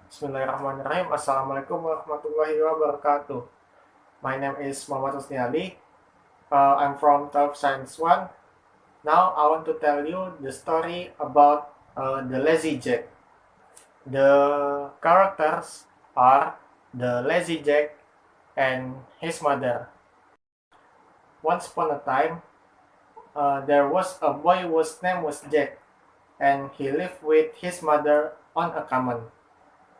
Bismillahirrahmanirrahim. Assalamualaikum warahmatullahi wabarakatuh. My name is Muhammad Husni Ali. I'm from 12 Science 1. Now I want to tell you the story about the lazy Jack. The characters are the lazy Jack and his mother. Once upon a time, there was a boy whose name was Jack, and he lived with his mother on a common.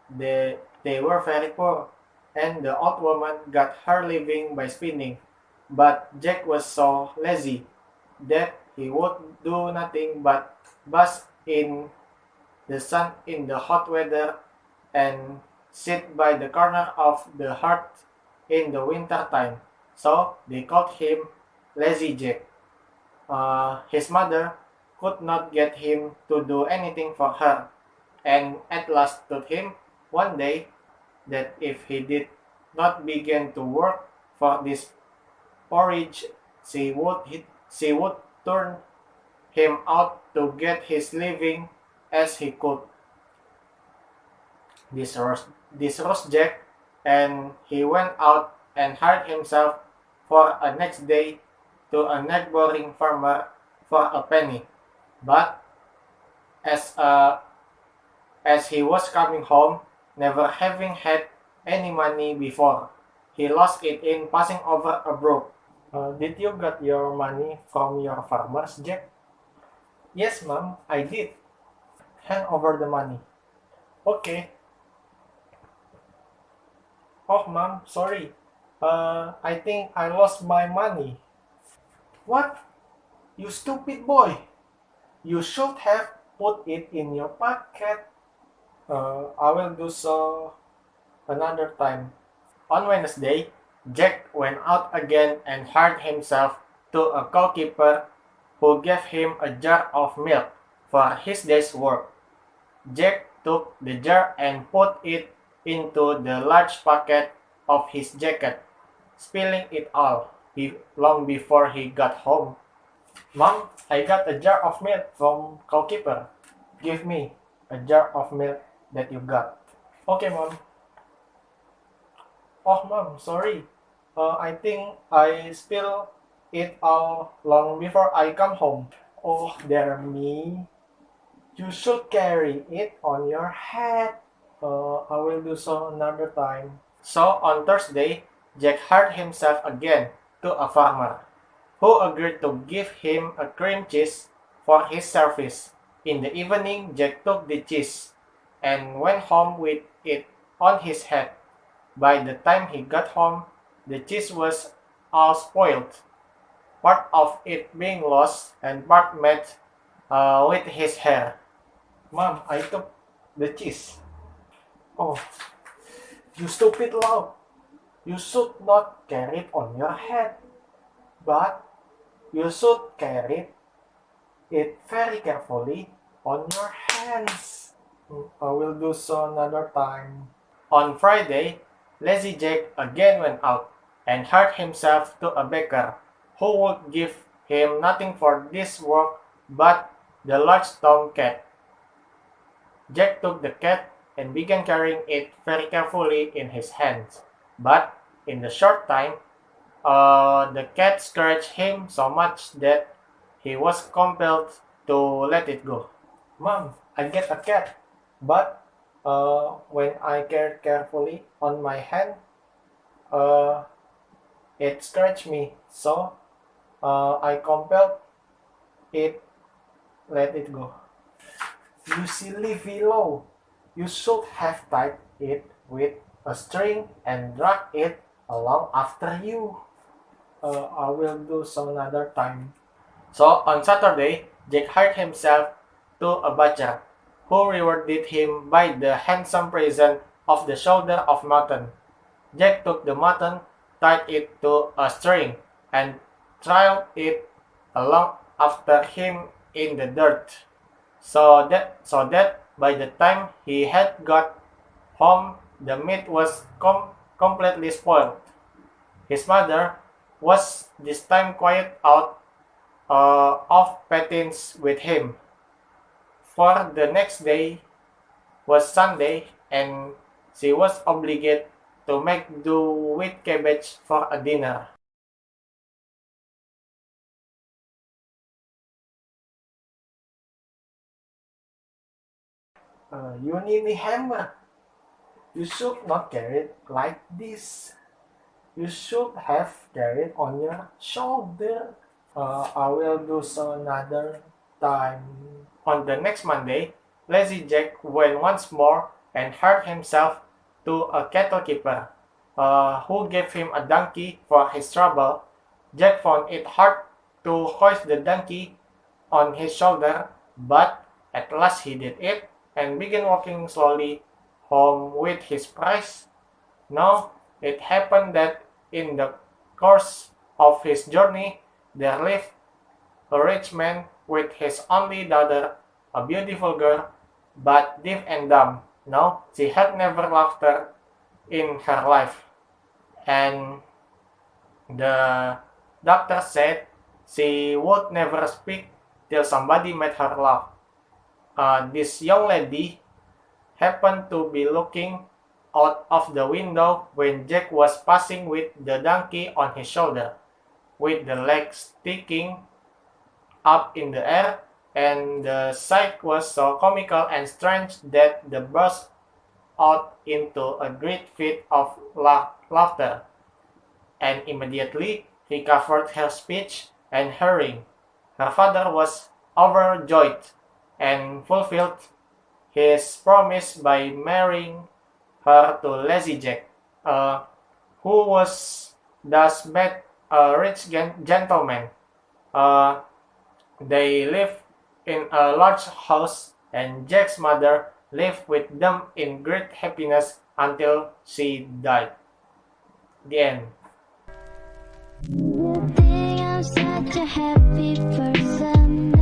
They were very poor, and the old woman got her living by spinning. But Jack was so lazy that he would do nothing but bask in the sun in the hot weather and sit by the corner of the hearth in the winter time. So they called him Lazy Jack. His mother could not get him to do anything for her, and at last told him one day that if he did not begin to work for this porridge, she would turn him out to get his living as he could. This roast Jack, and he went out and hired himself for a next day to a neighboring farmer for a penny. But as uh, as he was coming home, never having had any money before, he lost it in passing over a brook. Did you get your money from your farmers, Jack? Yes, ma'am, I did. Hand over the money. Okay. Oh, ma'am, sorry. I think I lost my money. What? You stupid boy. You should have put it in your pocket. I will do so another time. On Wednesday, Jack went out again and hired himself to a cow-keeper who gave him a jar of milk for his day's work. Jack took the jar and put it into the large pocket of his jacket, spilling it all long before he got home. Mom, I got a jar of milk from cow-keeper. Give me a jar of milk that you got. Okay, Mom. Oh, Mom, sorry. I think I spilled it all long before I come home. Oh, dear me. You should carry it on your head. I will do so another time. So on Thursday, Jack hired himself again to a farmer, who agreed to give him a cream cheese for his service. In the evening, Jack took the cheese and went home with it on his head. By the time he got home, the cheese was all spoiled, part of it being lost and part made with his hair. Mom, I took the cheese. Oh, you stupid lout. You should not carry it on your head, but you should carry it very carefully on your hands. I will do so another time. On Friday, Lazy Jack again went out and hired himself to a baker who would give him nothing for this work but the large tom cat. Jack took the cat and began carrying it very carefully in his hands. But in the short time, the cat scratched him so much that he was compelled to let it go. Mom, I get a cat, but when I cared carefully on my hand, uh, it scratched me, so I compelled it let it go. You silly fellow, you should have tied it with a string and dragged it along after you. I will do so another time. So on Saturday, Jack hired himself to a butcher, who rewarded him by the handsome present of the shoulder of mutton. Jack took the mutton, tied it to a string, and trailed it along after him in the dirt, so that by the time he had got home, the meat was completely spoiled. His mother was this time quite out of patience with him, for the next day was Sunday, and she was obliged to make do with cabbage for a dinner. You need a hammer. You should not carry it like this. You should have carried on your shoulder. I will do so another time. On the next Monday, Lazy Jack went once more and hurt himself to a cattle keeper, who gave him a donkey for his trouble. Jack found it hard to hoist the donkey on his shoulder, but at last he did it and began walking slowly home with his prize. Now, it happened that in the course of his journey, there lived a rich man with his only daughter, a beautiful girl, but deaf and dumb. No, she had never laughter in her life. And the doctor said she would never speak till somebody made her laugh. This young lady happened to be looking out of the window when Jack was passing with the donkey on his shoulder, with the legs sticking up in the air, and the sight was so comical and strange that they burst out into a great fit of laughter, and immediately recovered her speech and hearing. Her father was overjoyed and fulfilled his promise by marrying her to Lazy Jack, uh, who was thus made a rich gentleman. Uh, they lived in a large house, and Jack's mother lived with them in great happiness until she died. The end. You think I'm such a happy person.